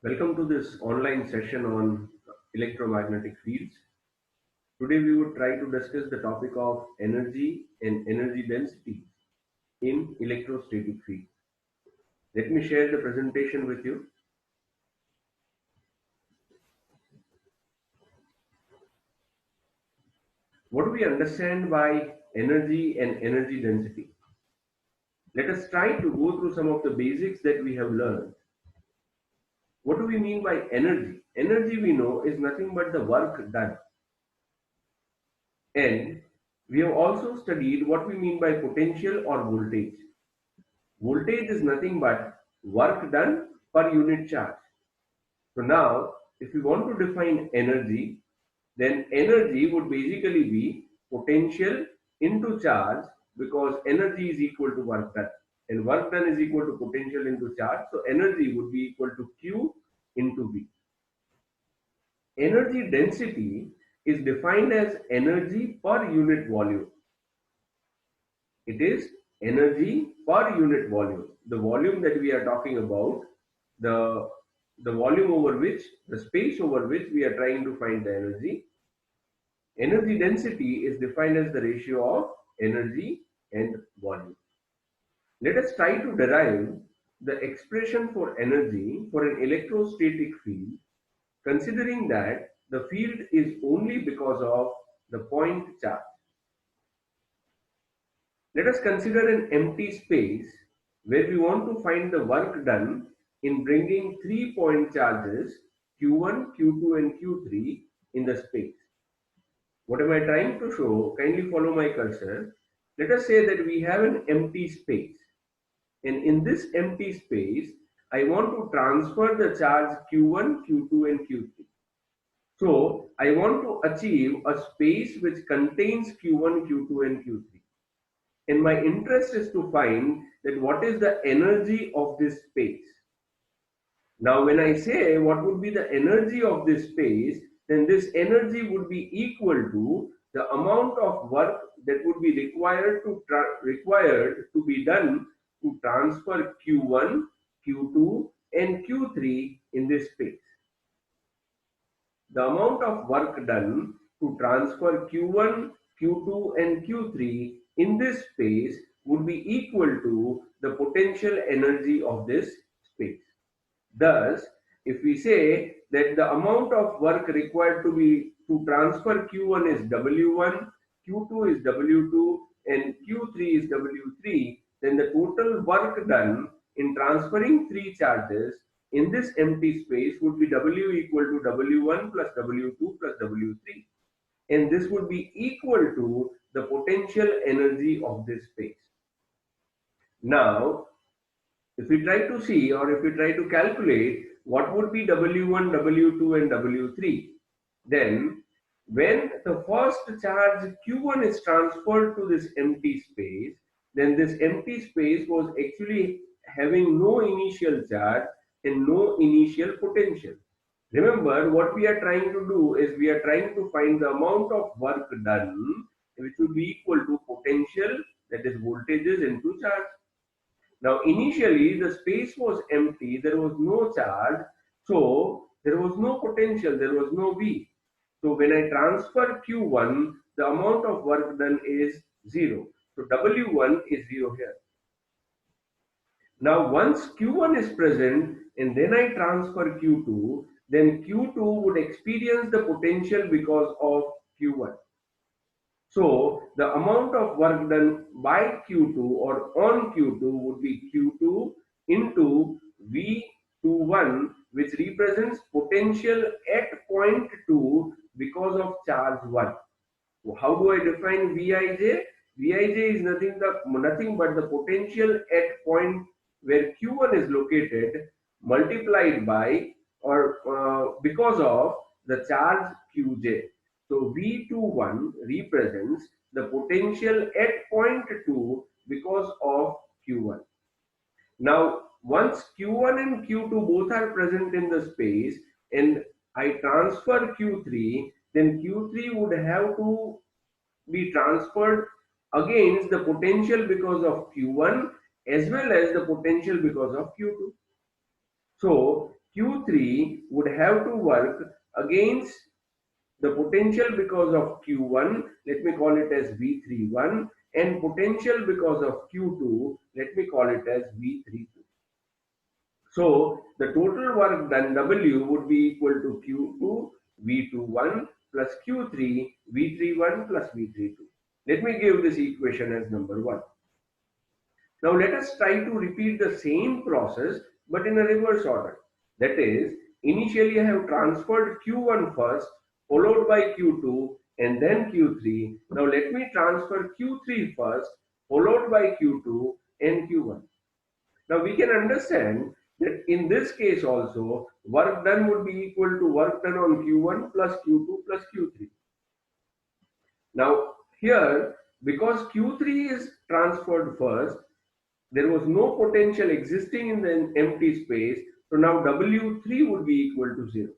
Welcome to this online session on electromagnetic fields. Today we would try to discuss the topic of energy and energy density in electrostatic field. Let me share the presentation with you. What do we understand by energy and energy density? Let us try to go through some of the basics that we have learned. What do we mean by energy? Energy, we know, is nothing but the work done. And we have also studied what we mean by potential or voltage. Voltage is nothing but work done per unit charge. So now, if we want to define energy, then energy would basically be potential into charge, because energy is equal to work done, and work done is equal to potential into charge. So energy would be equal to Q into V. Energy density is defined as energy per unit volume. It is energy per unit volume. The volume that we are talking about, the, the volume over which, the space over which we are trying to find the energy. Energy density is defined as the ratio of energy and volume. Let us try to derive the expression for energy for an electrostatic field, considering that the field is only because of the point charge. Let us consider an empty space where we want to find the work done in bringing 3 point charges Q1, Q2 and Q3 in the space. What am I trying to show? Kindly follow my cursor. Let us say that we have an empty space, and in this empty space I want to transfer the charge Q1, Q2 and Q3. So I want to achieve a space which contains Q1, Q2 and Q3. And my interest is to find that what is the energy of this space. Now, when I say what would be the energy of this space, then this energy would be equal to the amount of work that would be required to be done to transfer Q1, Q2, and Q3 in this space. The amount of work done to transfer Q1, Q2 and Q3 in this space would be equal to the potential energy of this space. Thus, if we say that the amount of work required to transfer Q1 is W1, Q2 is W2 and Q3 is W3, then the total work done in transferring three charges in this empty space would be W equal to W1 plus W2 plus W3, and this would be equal to the potential energy of this space. Now, if we try to see, or if we try to calculate what would be W1, W2 and W3, then when the first charge Q1 is transferred to this empty space, then this empty space was actually having no initial charge and no initial potential. Remember, what we are trying to do is we are trying to find the amount of work done, which would be equal to potential, that is voltages into charge. Now, initially the space was empty, there was no charge, so there was no potential, there was no V. So when I transfer Q1, the amount of work done is 0. So W1 is 0 here. Now, once Q1 is present and then I transfer Q2, then Q2 would experience the potential because of Q1. So the amount of work done by Q2 or on Q2 would be Q2 into V21, which represents potential at point 2 because of charge 1. How do I define Vij? Vij is nothing but the potential at point where Q1 is located multiplied by or because of the charge Qj. So V21 represents the potential at point 2 because of Q1. Now, once Q1 and Q2 both are present in the space and I transfer Q3, then Q3 would have to be transferred against the potential because of Q1 as well as the potential because of Q2. So Q3 would have to work against the potential because of Q1, let me call it as V31, and potential because of Q2, let me call it as V32. So the total work done W would be equal to Q2 V21 plus Q3 V31 plus V32. Let me give this equation as number 1. Now let us try to repeat the same process but in a reverse order. That is, initially I have transferred Q1 first, followed by Q2 and then Q3. Now let me transfer Q3 first, followed by Q2 and Q1. Now we can understand that in this case also, work done would be equal to work done on Q1 plus Q2 plus Q3. Now here, because Q3 is transferred first, there was no potential existing in the empty space, so now W3 would be equal to 0.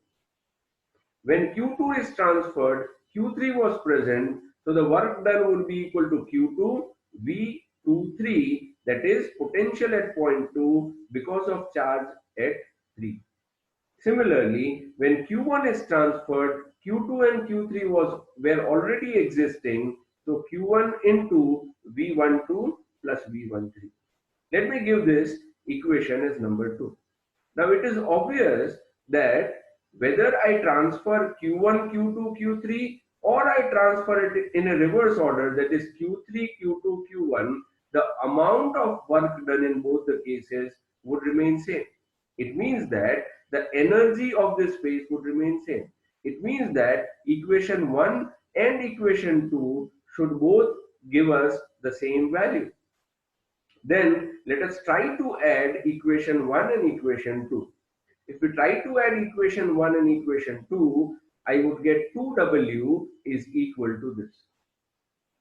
When Q2 is transferred, Q3 was present, so the work done would be equal to Q2 V23, that is potential at point 2 because of charge at 3. Similarly, when Q1 is transferred, Q2 and Q3 were already existing, so Q1 into V12 plus V13. Let me give this equation as number 2. Now it is obvious that whether I transfer Q1, Q2, Q3 or I transfer it in a reverse order, that is Q3, Q2, Q1, the amount of work done in both the cases would remain same. It means that the energy of this space would remain same. It means that equation 1 and equation 2 should both give us the same value. Then let us try to add equation 1 and equation 2. If we try to add equation 1 and equation 2, I would get 2W is equal to this.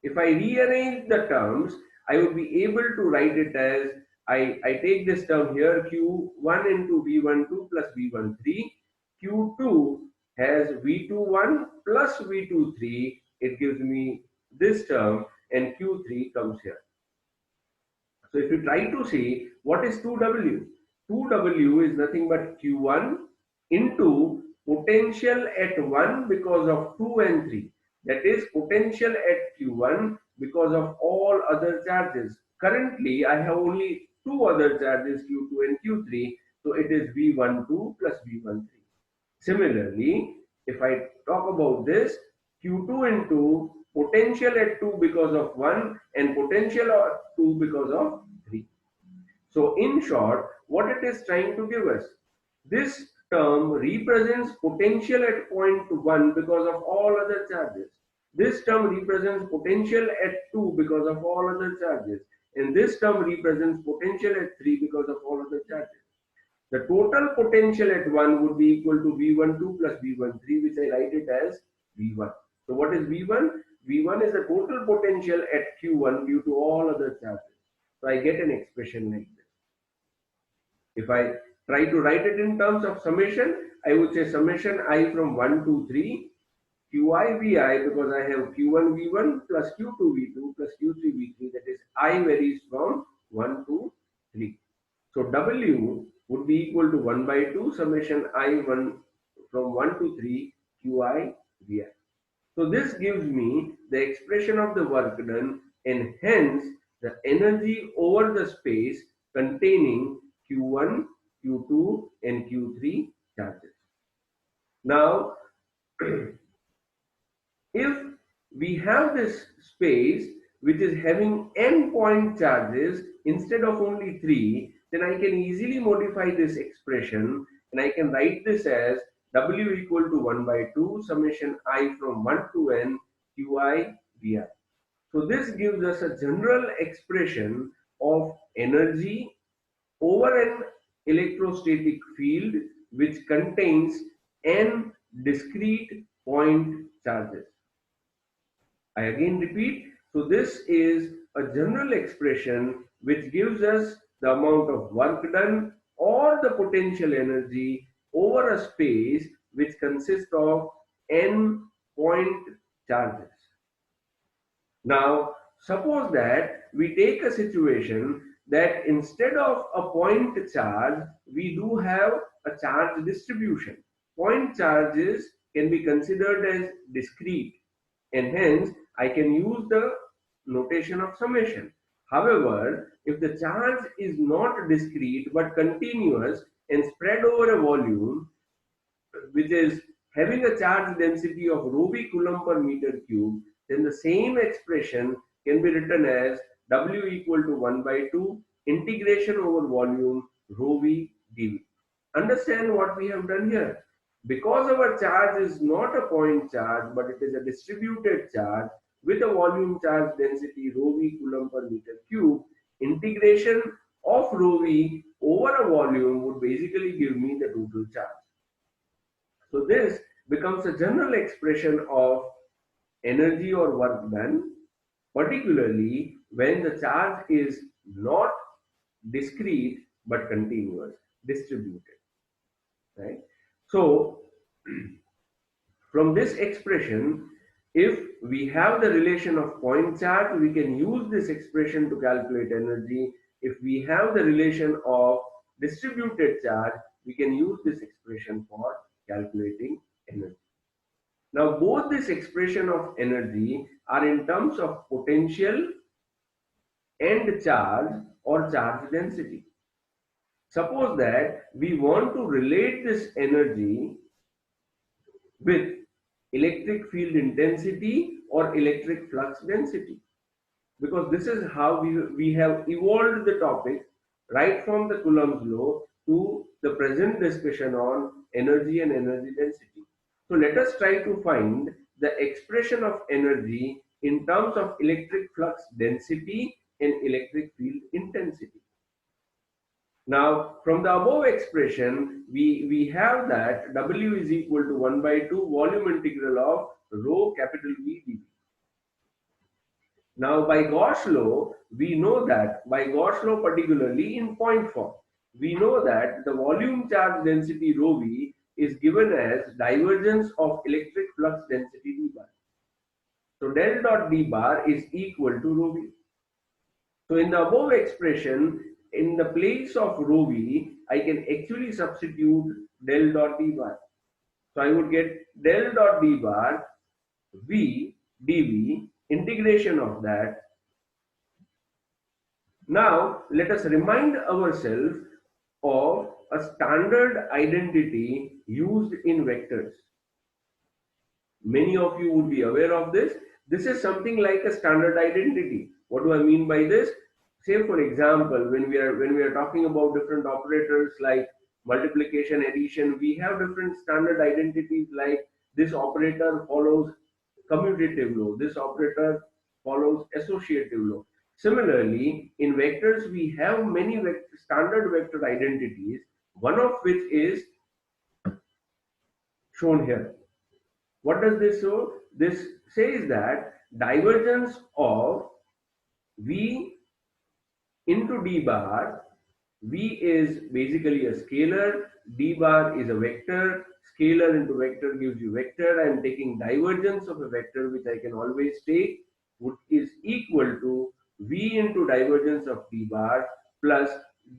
If I rearrange the terms, I would be able to write it as, I take this term here, Q1 into V12 plus V13, Q2 has V21 plus V23, it gives me this term, and Q3 comes here. So if you try to see what is 2W, 2W is nothing but Q1 into potential at 1 because of 2 and 3. That is potential at Q1 because of all other charges. Currently, I have only 2 other charges, Q2 and Q3. So it is V12 plus V13. Similarly, if I talk about this, Q2 into potential at 2 because of 1 and potential at 2 because of 3. So in short, what it is trying to give us, this term represents potential at point 1 because of all other charges. This term represents potential at 2 because of all other charges. And this term represents potential at 3 because of all other charges. The total potential at 1 would be equal to V12 plus V13, which I write it as V1. So what is V1? V1 is the total potential at Q1 due to all other charges. So I get an expression like this. If I try to write it in terms of summation, I would say summation I from 1 to 3, Qi Vi, because I have Q1 V1 plus Q2 V2 plus Q3 V3, that is I varies from 1 to 3. So W would be equal to 1 by 2 summation I1 from 1 to 3 Qi Vi. So this gives me the expression of the work done and hence the energy over the space containing Q1, Q2 and Q3 charges. Now, if we have this space which is having n point charges instead of only 3, then I can easily modify this expression and I can write this as W equal to 1 by 2 summation I from 1 to n Qi Vi. So this gives us a general expression of energy over an electrostatic field which contains n discrete point charges. I again repeat, so this is a general expression which gives us the amount of work done or the potential energy over a space which consists of n point charges. Now, suppose that we take a situation that instead of a point charge, we do have a charge distribution. Point charges can be considered as discrete, and hence I can use the notation of summation. However, if the charge is not discrete but continuous and spread over a volume, which is having a charge density of rho v coulomb per meter cube, then the same expression can be written as W equal to 1 by 2 integration over volume rho v dv. Understand what we have done here. Because our charge is not a point charge, but it is a distributed charge with a volume charge density rho v coulomb per meter cube, integration of rho v over a volume would basically give me the total charge. So this becomes a general expression of energy or work done, particularly when the charge is not discrete but continuous, distributed. Right? So from this expression, if we have the relation of point charge, we can use this expression to calculate energy. If we have the relation of distributed charge, we can use this expression for calculating energy. Now, both this expression of energy are in terms of potential and charge or charge density. Suppose that we want to relate this energy with electric field intensity or electric flux density, because this is how we have evolved the topic right from the Coulomb's law to the present discussion on energy and energy density. So let us try to find the expression of energy in terms of electric flux density and electric field intensity. Now, from the above expression, we have that W is equal to 1 by 2 volume integral of rho capital V dV. Now, by Gauss law, we know that, by Gauss law particularly in point form, we know that the volume charge density rho V is given as divergence of electric flux density d bar. So, del dot d bar is equal to rho V. So, in the above expression, in the place of rho v, I can actually substitute del dot d bar. So I would get del dot d bar v dv, integration of that. Now let us remind ourselves of a standard identity used in vectors. Many of you would be aware of this. This is something like a standard identity. What do I mean by this? Say for example, when we are talking about different operators like multiplication, addition, we have different standard identities, like this operator follows commutative law, this operator follows associative law. Similarly, in vectors we have many standard vector identities, one of which is shown here. What does this show? This says that divergence of v into d bar, v is basically a scalar, d bar is a vector, scalar into vector gives you vector. I am taking divergence of a vector, which I can always take, which is equal to v into divergence of d bar plus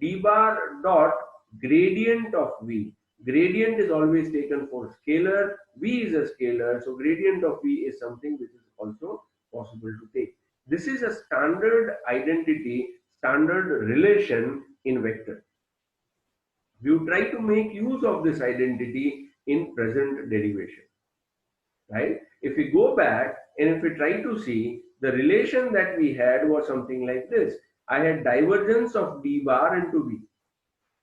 d bar dot gradient of v. Gradient is always taken for scalar, v is a scalar, so gradient of v is something which is also possible to take. This is a standard identity, standard relation in vector. We will try to make use of this identity in present derivation. Right? If we go back and if we try to see, the relation that we had was something like this. I had divergence of d bar into v.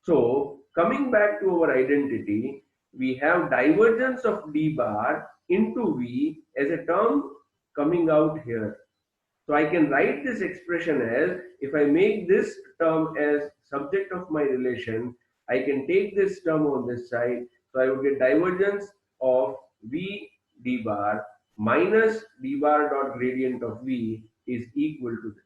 So coming back to our identity, we have divergence of d bar into v as a term coming out here. So I can write this expression as, if I make this term as subject of my relation, I can take this term on this side. So I would get divergence of v d bar minus d bar dot gradient of v is equal to this.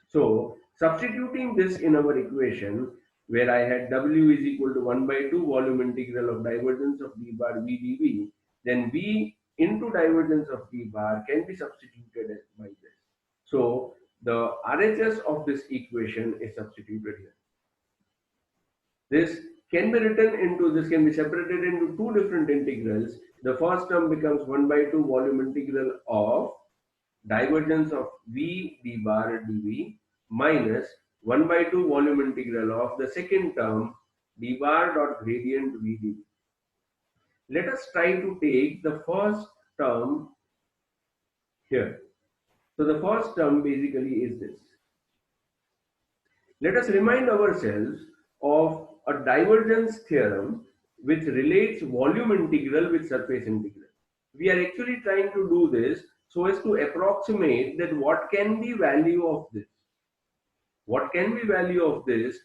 So substituting this in our equation, where I had w is equal to 1 by 2 volume integral of divergence of d bar v dv, then v into divergence of d bar can be substituted by this. So the RHS of this equation is substituted here. This can be written into, this can be separated into two different integrals. The first term becomes 1 by 2 volume integral of divergence of V d bar dV minus 1 by 2 volume integral of the second term d bar dot gradient V dV. Let us try to take the first term here. So the first term basically is this. Let us remind ourselves of a divergence theorem which relates volume integral with surface integral. We are actually trying to do this so as to approximate that what can be value of this. What can be value of this?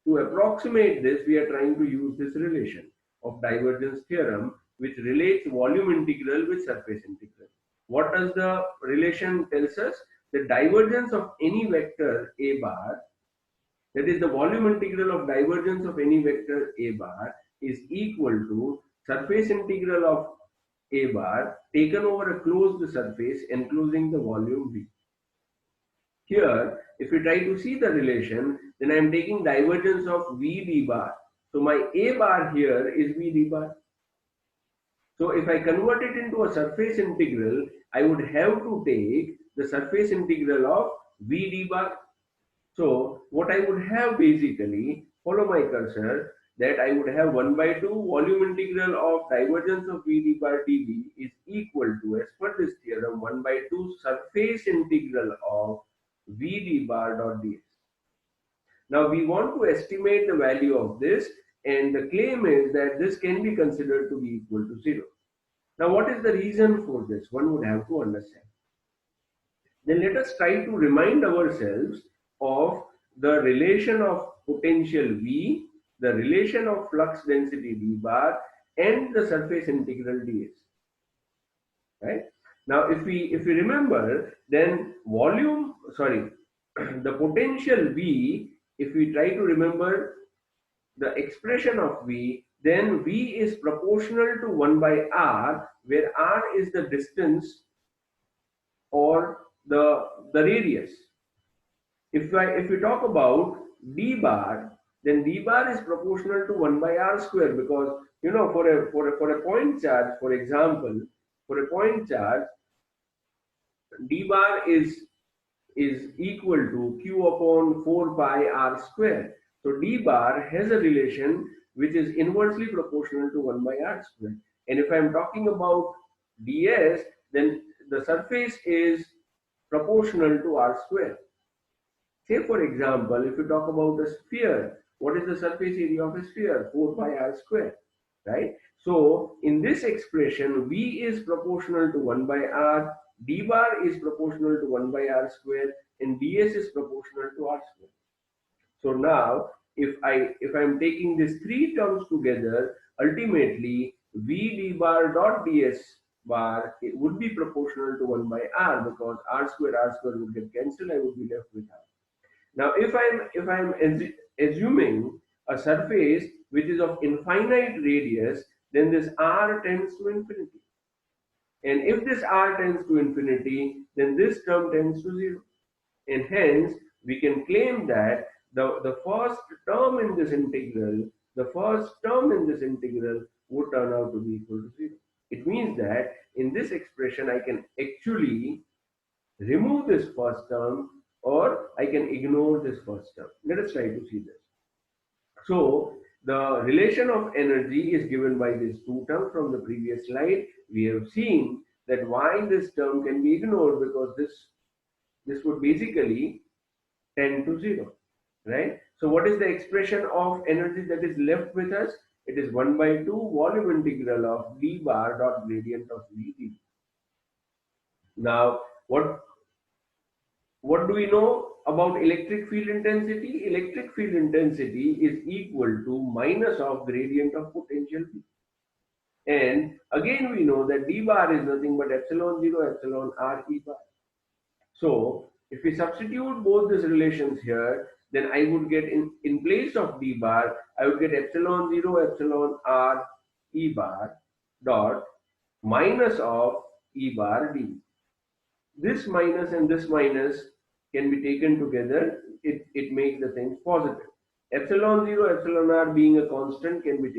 To approximate this, we are trying to use this relation of divergence theorem which relates volume integral with surface integral. What does the relation tells us? The divergence of any vector a bar, that is the volume integral of divergence of any vector a bar, is equal to surface integral of a bar taken over a closed surface enclosing the volume V. Here, if we try to see the relation, then I am taking divergence of V d bar. So my a bar here is V d bar. So if I convert it into a surface integral, I would have to take the surface integral of V d bar. So what I would have basically, follow my cursor, that I would have 1 by 2 volume integral of divergence of V d bar dV is equal to, as per this theorem, 1 by 2 surface integral of V d bar dot ds. Now we want to estimate the value of this, and the claim is that this can be considered to be equal to 0. Now what is the reason for this? One would have to understand. Then let us try to remind ourselves of the relation of potential V, the relation of flux density d bar, and the surface integral ds. Right? Now if we remember, then the potential V, if we try to remember the expression of V, then V is proportional to 1 by R, where R is the distance or the radius. If we talk about d bar, then d bar is proportional to 1 by r square, because for a point charge, for example, for a point charge, d bar is equal to q upon 4 pi r square. So d bar has a relation which is inversely proportional to 1 by r square. And if I am talking about ds, then the surface is proportional to r square. Say for example, if you talk about the sphere, what is the surface area of a sphere? 4 pi r square, right? So in this expression, V is proportional to 1 by r, d bar is proportional to 1 by r square, and ds is proportional to r square. So now, if I am taking these three terms together, ultimately V d bar dot ds bar, it would be proportional to 1 by r, because r square would get cancelled. I would be left with r. Now, if I'm assuming a surface which is of infinite radius, then this r tends to infinity. And if this r tends to infinity, then this term tends to 0. And hence, we can claim that the first term in this integral, would turn out to be equal to 0. It means that in this expression, I can actually remove this first term, or I can ignore this first term. Let us try to see this. So the relation of energy is given by these two terms from the previous slide. We have seen that why this term can be ignored, because this would basically tend to 0, right? So what is the expression of energy that is left with us? It is 1 by 2 volume integral of d bar dot gradient of V d. Now what do we know about electric field intensity? Electric field intensity is equal to minus of gradient of potential V. And again we know that d bar is nothing but epsilon 0 epsilon r e bar. So if we substitute both these relations here, then I would get in place of d bar, I would get epsilon 0 epsilon r e bar dot minus of e bar d. This minus and this minus can be taken together, it makes the things positive. Epsilon 0, epsilon r being a constant can be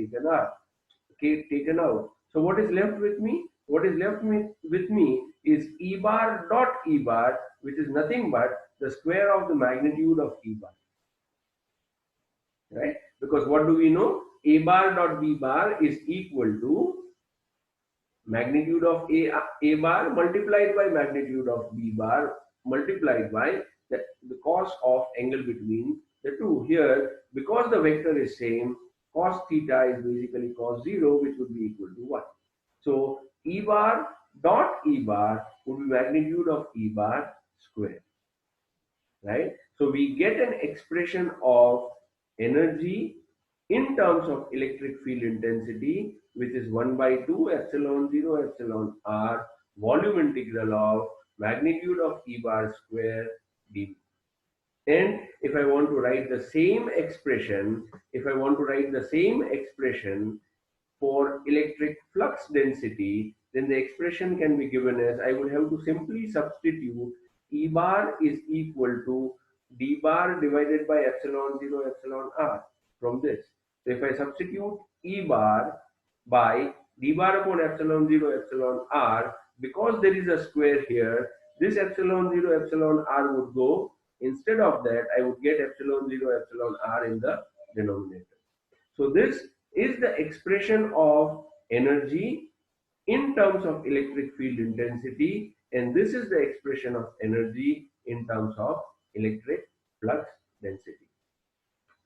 taken out. So what is left with me? What is left with me is E bar dot E bar, which is nothing but the square of the magnitude of E bar, right? Because what do we know? A bar dot B bar is equal to magnitude of A bar multiplied by magnitude of B bar multiplied by the cos of angle between the two. Here, because the vector is same, cos theta is basically cos 0, which would be equal to 1. So E bar dot E bar would be magnitude of E bar square, right? So we get an expression of energy in terms of electric field intensity, which is 1 by 2 epsilon 0 epsilon r volume integral of magnitude of E bar square dV. And if I want to write the same expression, for electric flux density, then the expression can be given as, I would have to simply substitute E bar is equal to d bar divided by epsilon 0 epsilon r from this. So if I substitute E bar by d bar upon epsilon 0 epsilon r, because there is a square here, this epsilon 0 epsilon r would go. Instead of that, I would get epsilon 0 epsilon r in the denominator. So this is the expression of energy in terms of electric field intensity, and this is the expression of energy in terms of electric flux density.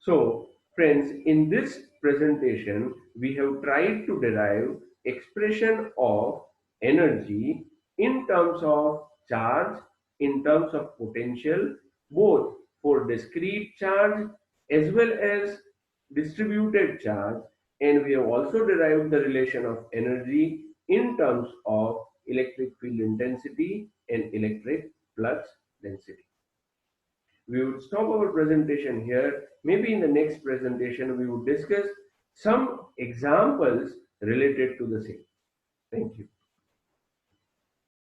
So, friends, in this presentation, we have tried to derive expression of energy in terms of charge, in terms of potential, both for discrete charge as well as distributed charge, and we have also derived the relation of energy in terms of electric field intensity and electric flux density. We would stop our presentation here. Maybe in the next presentation, we would discuss some examples related to the same. Thank you.